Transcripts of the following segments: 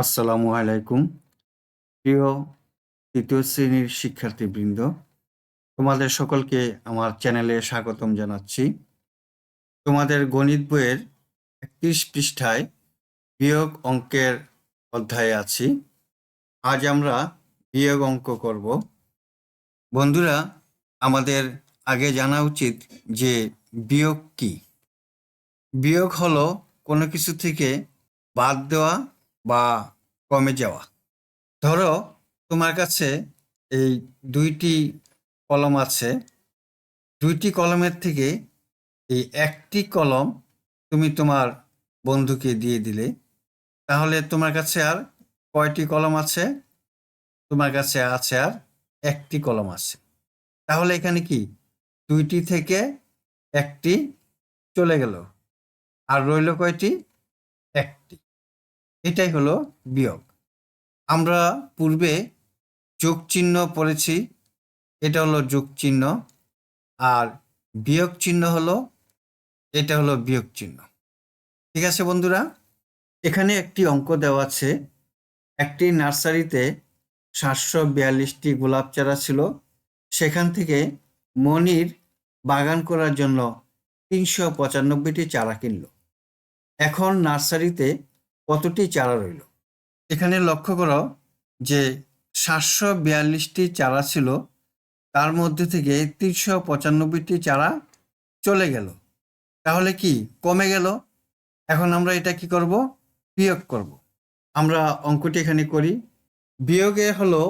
আসসালামু আলাইকুম। প্রিয় তৃতীয় শ্রেণীর শিক্ষার্থীবৃন্দ, তোমাদের সকলকে আমার চ্যানেলে স্বাগতম জানাচ্ছি। তোমাদের গণিত বইয়ের ৩১ পৃষ্ঠায় বিয়োগ অঙ্কের অধ্যায়ে আছি। আজ আমরা বিয়োগ অঙ্ক করব। বন্ধুরা, আমাদের আগে জানা উচিত যে বিয়োগ কি। বিয়োগ হলো কোনো কিছু থেকে বাদ দেওয়া বা কমে যাওয়া। ধরো তোমার কাছে এই ২টি কলম আছে। ২টি কলমের থেকে এই একটি কলম তুমি তোমার বন্ধুকে দিয়ে দিলে, তাহলে তোমার কাছে আর কয়টি কলম আছে? তোমার কাছে আছে আর একটি কলম আছে। তাহলে এখানে কি ২টি থেকে একটি চলে গেল, আর রইল কয়টি? একটি। এটাই হলো বিয়োগ। আমরা পূর্বে যোগ চিহ্ন পড়েছি, এটা হলো যোগ চিহ্ন, আর বিয়োগ চিহ্ন হলো, এটা হলো বিয়োগ চিহ্ন। ঠিক আছে বন্ধুরা, এখানে একটি অঙ্ক দেওয়া আছে। একটি নার্সারিতে ৭৪২টি গোলাপ চারা ছিল। সেখান থেকে মনির বাগান করার জন্য ৩৯৫টি চারা কিনল। এখন নার্সারিতে কতটি চারা রইল? এখানে লক্ষ্য করো যে ৭৪২টি চারা ছিল, তার মধ্যে থেকে ৩৯৫টি চারা চলে গেল। তাহলে কি কমে গেল? এখন আমরা এটা কি করব? বিয়োগ করব। আমরা অঙ্কটি এখানে করি। বিয়োগে হলো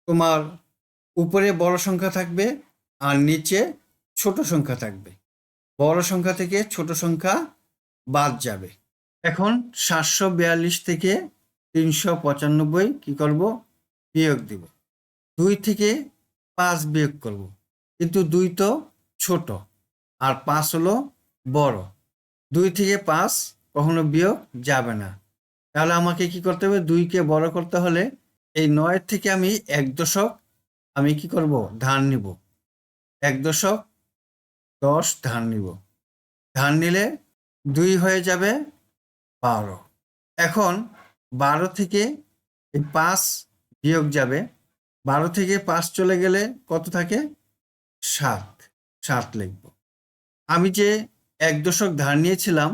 তোমার উপরে বড় সংখ্যা থাকবে আর নিচে ছোট সংখ্যা থাকবে। বড় সংখ্যা থেকে ছোট সংখ্যা বাদ যাবে। এখন ৭৪২ থেকে ৩৯৫ কি করব? বিয়োগ দিব। ২ থেকে ৫ বিয়োগ করব, কিন্তু ২ তো ছোট আর ৫ হলো বড়। ২ থেকে ৫ কখনো বিয়োগ যাবে না। তাহলে আমাকে কি করতে হবে? ২কে বড় করতে হলে এই ৯ থেকে আমি ১ দশক আমি কি করব? ধার নিব। ১ দশক ১০ ধার নিব। ধার নিলে ২ হয়ে যাবে ১২। এখন ১২ থেকে এই ৫ বিয়োগ যাবে। ১২ থেকে ৫ চলে গেলে কত থাকে? ৭। ৭ লিখব। আমি যে ১ দশক ধার নিয়েছিলাম,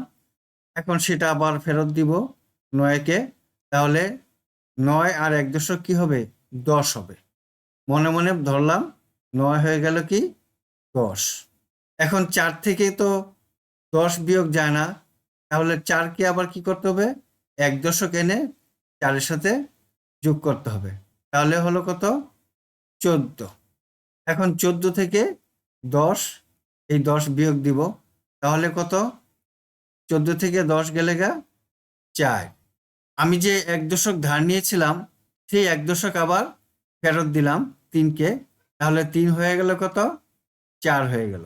এখন সেটা আবার ফেরত দিব ৯কে। তাহলে ৯ আর ১ দশক কি হবে? ১০ হবে। মনে মনে ধরলাম ৯ হয়ে গেল কি? ১০। এখন ৪ থেকে তো ১০ বিয়োগ যায় না। তাহলে ৪কে আবার কি করতে হবে? ১ দশক এনে ৪ এর সাথে যোগ করতে হবে। তাহলে হলো কত? ১৪। এখন ১৪ থেকে ১০, এই ১০ বিয়োগ দিব। তাহলে কত? ১৪ থেকে ১০ গেলে ৪। আমি যে ১ দশক ধার নিয়েছিলাম, সেই ১ দশক আবার ফেরত দিলাম ৩কে। তাহলে ৩ হয়ে গেল কত? ৪ হয়ে গেল।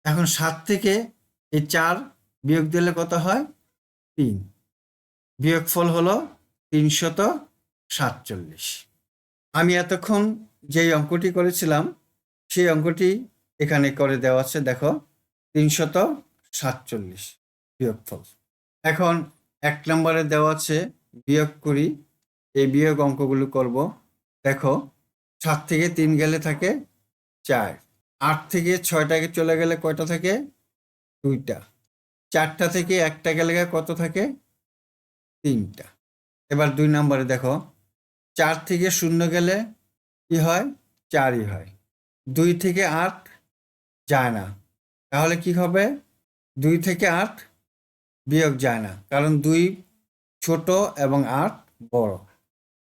এখন ৭ থেকে এই ৪ বিয়োগ দিলে কত হয়? ৩। বিয়োগফল হলো ৩৪৭। আমি এতক্ষণ যেই অঙ্কটি করেছিলাম, সেই অঙ্কটি এখানে করে দেওয়া আছে। দেখো, ৩৪৭ বিয়োগফল। এখন ১ নম্বরে দেওয়া আছে বিয়োগ করি। এই বিয়োগ অঙ্কগুলো করব। দেখো, ৭ থেকে ৩ গেলে থাকে ৪। ৮ থেকে ৬টাকে চলে গেলে কয়টা থাকে? ২টা। ৪টা থেকে ১টা গেলে কত থাকে? ৩টা। এবার ২ নম্বরে দেখো, ৪ থেকে ০ গেলে কি হয়? ৪ই হয়। ২ থেকে ৮ যায় না। তাহলে কি হবে? ২ থেকে ৮ বিয়োগ যায় না, কারণ ২ ছোট এবং ৮ বড়।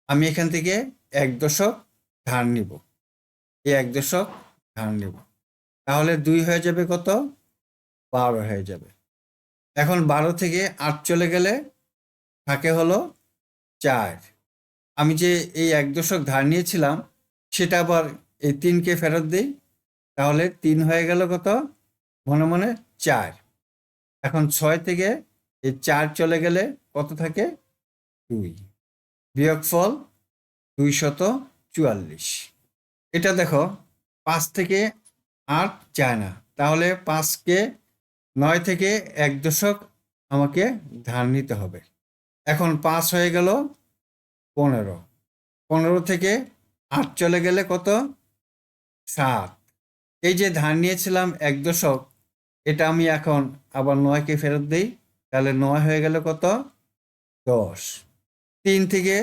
আমি এখান থেকে ১ দশক ধার নিব। এই ১ দশক ধার নিব। তাহলে ২ হয়ে যাবে কত? ১২ হয়ে যাবে। এখন ১২ থেকে ৮ চলে গেলে থাকে হলো ৪। আমি যে এই ১ দশক ধার নিয়েছিলাম, সেটা আবার এই ৩কে ফেরত দিই। তাহলে ৩ হয়ে গেল কত? মনে মনে ৪। এখন ৬ থেকে এই ৪ চলে গেলে কত থাকে? ২। বিয়োগফল ২৪৪। এটা দেখো, ৫ থেকে ৮ যায় না। তাহলে ৫কে ৯ থেকে ১ দশক আমাকে ধার নিতে হবে। এখন ৫ হয়ে গেল 15। 15 থেকে 8 চলে গেলে কত? 7। এই যে ধার নিয়েছিলাম 1 দশক, এটা আমি এখন আবার 9কে ফেরত দিই, তাহলে 9 হয়ে গেল কত? 10। 3 থেকে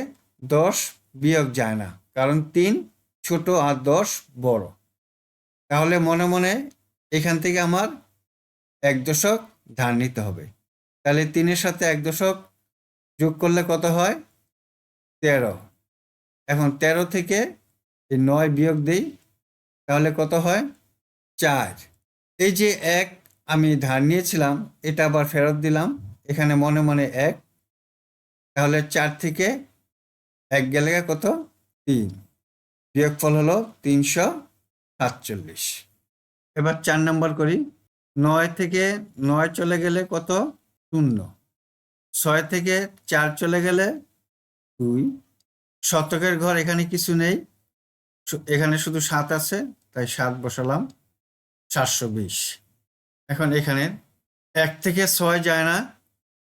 10 বিয়োগ যায় না, কারণ 3 ছোট আর 10 বড়। তাহলে মনে মনে এখান থেকে আমার 1 দশক ধার নিতে হবে। তাহলে 3-এর সাথে 1 দশক যোগ করলে কত হয়? 13। এখন 13 থেকে এই 9 বিয়োগ দিই, তাহলে কত হয়? 4। এই যে 1 আমি ধার নিয়েছিলাম, এটা আবার ফেরত দিলাম, এখানে মনে মনে 1। তাহলে 4 থেকে 1 গেলে কত? 3। বিয়োগফল হলো 347। এবার 4 নাম্বার করি। 9 থেকে 9 চলে গেলে কত? 0। 6 থেকে 4 চলে গেলে 2। শতকের ঘর এখানে কিছু নেই, এখানে শুধু 7 আছে, তাই 7 বসালাম। 720। এখন এখানে 1 থেকে 6 যায় না,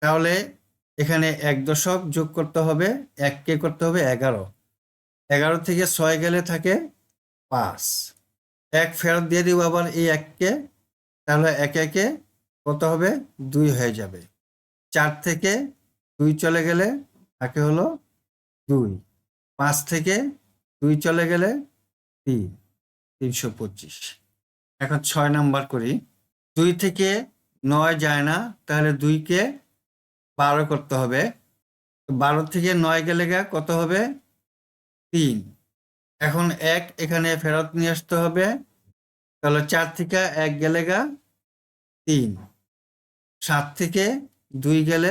তাহলে এখানে 1 দশক যোগ করতে হবে, 1কে করতে হবে 11। 11 থেকে 6 গেলে থাকে 5। 1 ফেরত দিয়ে দিব আবার এই 1কে, তাহলে 1 কত হবে? 2 হয়ে যাবে। 4 থেকে 2 চলে গেলে থাকে হলো 2। 5 থেকে 2 চলে গেলে 3। 325। এখন 6 নাম্বার করি। 2 থেকে 9 যায় না, তাহলে 2কে 12 করতে হবে। 12 থেকে 9 গেলে কত হবে? 3। এখন 1 এখানে ফেরত নিয়ে আসতে হবে, তাহলে 4 থেকে 1 গেলে 3। 7 থেকে 2 গেলে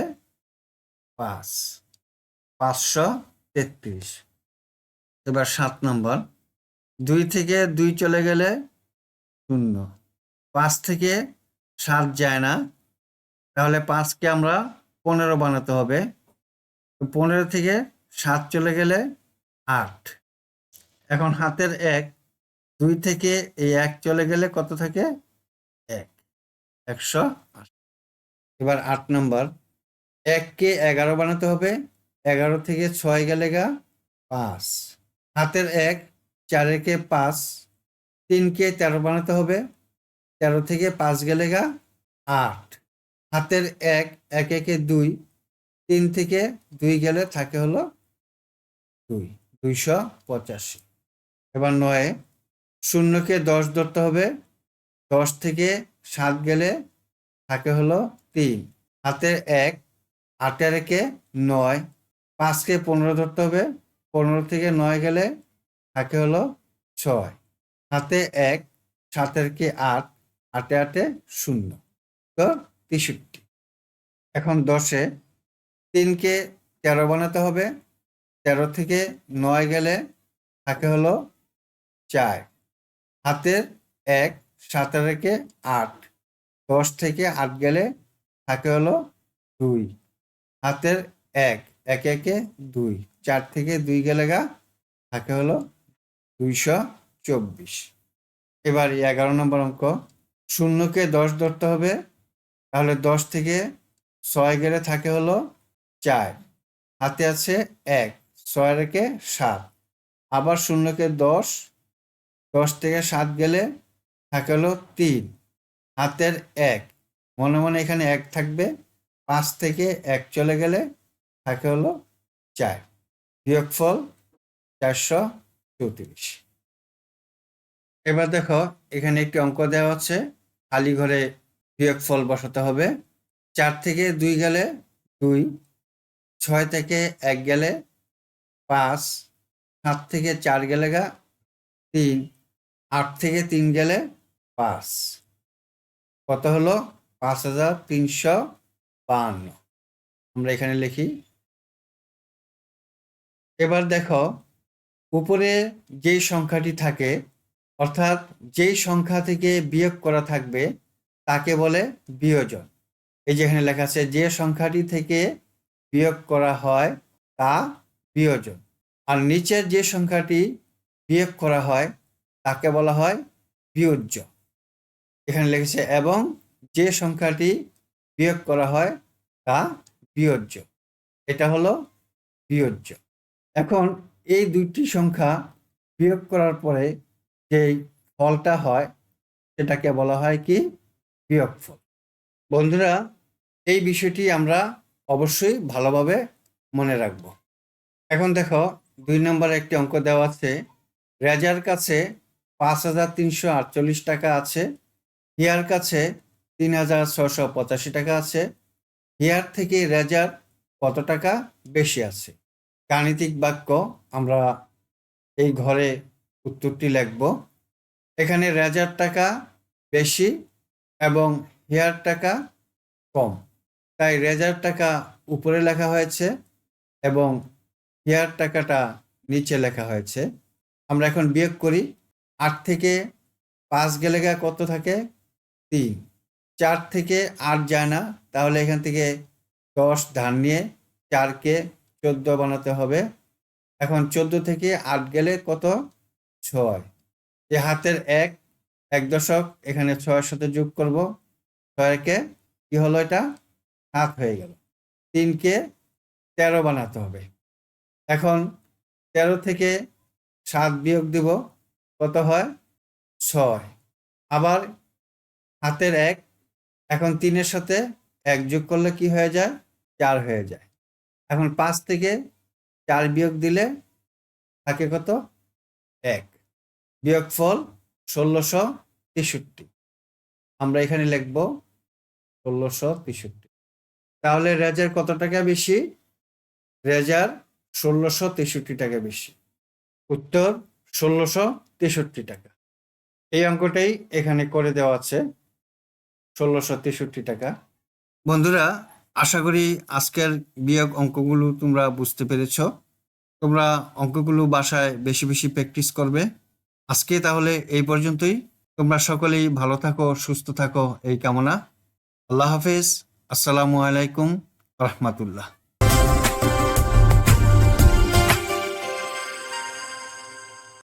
5। 533। এবার 7 নম্বর। 2 থেকে 2 চলে গেলে 0। 5 থেকে 7 যায় না, তাহলে 5কে আমরা 15 বানাতে হবে। 15 থেকে 7 চলে গেলে 8। এখন হাতের 1, 2 থেকে এই 1 চলে গেলে কত থাকে? 1। 180। এবার 8 নম্বর। 1কে 11 বানাতে হবে। 11 থেকে 6 গেলে 5। হাতের 1, 4-একে 5। 3কে 13 বানাতে হবে। 13 থেকে 5 গেলে 8। হাতের 1, 1-একে 2। 3 থেকে 2 গেলে থাকে হলো 2। 285। এবার 9, 0কে 10 ধরতে হবে। 10 থেকে 7 গেলে থাকে হলো 3। হাতের 1, 8-একে 9। 5কে 15 ধরতে হবে। 15 থেকে 9 গেলে থাকে হলো 6। হাতে 1, 7-একে 8। 8-এ 0, তো 63। এখন 10-এ 3কে 13 বানাতে হবে। 13 থেকে 9 গেলে থাকে হলো 4। হাতের 1, 7-একে 8। 10 থেকে 8 গেলে থাকে হলো 2। হাতের 1, 1-একে 2। 4 থেকে 2 গেলে থাকে হলো 224। এবার 11 নম্বর অঙ্ক। 0কে 10 ধরতে হবে, তাহলে 10 থেকে 6 গেলে থাকে হলো 4। হাতে আছে 1, 6-একে 7। আবার 0কে 10। 10 থেকে 7 গেলে থাকে হলো 3। হাতের 1, মনে মনে এখানে 1 থাকবে। 5 থেকে 1 চলে গেলে থাকে হলো 4। বিয়োগফল 434। এবার দেখো, এখানে একটি অঙ্ক দেওয়া আছে, খালি ঘরে বিয়োগফল বসাতে হবে। 4 থেকে 2 গেলে 2। 6 থেকে 1 গেলে 5। 7 থেকে 4 গেলে 3। 8 থেকে 3 গেলে 5। কত হলো? 5352। আমরা এখানে লিখি। এবার দেখো, উপরে যেই সংখ্যাটি থাকে, অর্থাৎ যেই সংখ্যা থেকে বিয়োগ করা থাকবে তাকে বলে বিয়োজন। এই যে এখানে লেখা আছে, যে সংখ্যাটি থেকে বিয়োগ করা হয় তা বিয়োজন। আর নিচের যে সংখ্যাটি বিয়োগ করা হয় তাকে বলা হয় বিয়োজ্য। এখানে লিখেছে এবং যে সংখ্যাটি বিয়োগ করা হয় তা বিয়োজ্য। এটা হলো বিয়োজ্য। এখন এই দুইটি সংখ্যা বিয়োগ করার পরে যেই ফলটা হয় সেটাকে বলা হয় কি? বিয়োগফল। বন্ধুরা, এই বিষয়টি আমরা অবশ্যই ভালোভাবে মনে রাখব। এখন দেখো 2 নম্বরে একটি অঙ্ক দেওয়া আছে। রেজার কাছে 5,348 টাকা আছে, হিয়ার কাছে 3,685 টাকা আছে। হিয়ার থেকে রেজার কত টাকা বেশি আছে? গাণিতিক বাক্য আমরা এই ঘরে উত্তরটি লিখব। এখানে রেজার টাকা বেশি এবং হিয়ার টাকা কম, তাই রেজার টাকা উপরে লেখা হয়েছে এবং হিয়ার টাকাটা নিচে লেখা হয়েছে। আমরা এখন বিয়োগ করি। 8 থেকে 5 গেলে কত থাকে? 3। 4 থেকে 8 যায় না, তাহলে এখান থেকে 10 ধার নিয়ে 4কে 14 বানাতে হবে। এখন 14 থেকে 8 গেলে কত? 6। এই হাতের 1 দশক এখানে 6-এর সাথে যোগ করব। 6-কে কি হলো? এটা 7 হয়ে গেল। 3কে 13 বানাতে হবে। এখন 13 থেকে 7 বিয়োগ দিব, কত হয়? 6। আবার হাতের 1, এখন 3-এর সাথে 1 যোগ করলে কি হয়ে যায়? 4 হয়ে যায়। এখন 5 থেকে 4 বিয়োগ দিলে থাকে কত? 1। বিয়োগফল 1663। আমরা এখানে লিখব 1663। তাহলে রেজার কত টাকা বেশি? রেজার 1663 টাকা বেশি। উত্তর 1663 টাকা। এই অঙ্কটাই এখানে করে দেওয়া আছে, 1663 টাকা। বন্ধুরা, আশা করি আজকের বিয়োগ অঙ্কগুলো তোমরা বুঝতে পেরেছ। তোমরা অঙ্কগুলো বাসায় বেশি বেশি প্র্যাকটিস করবে। আজকে তাহলে এই পর্যন্তই। তোমরা সকলেই ভালো থাকো, সুস্থ থাকো এই কামনা। আল্লাহ হাফেজ। আসসালামু আলাইকুম রাহমাতুল্লাহ।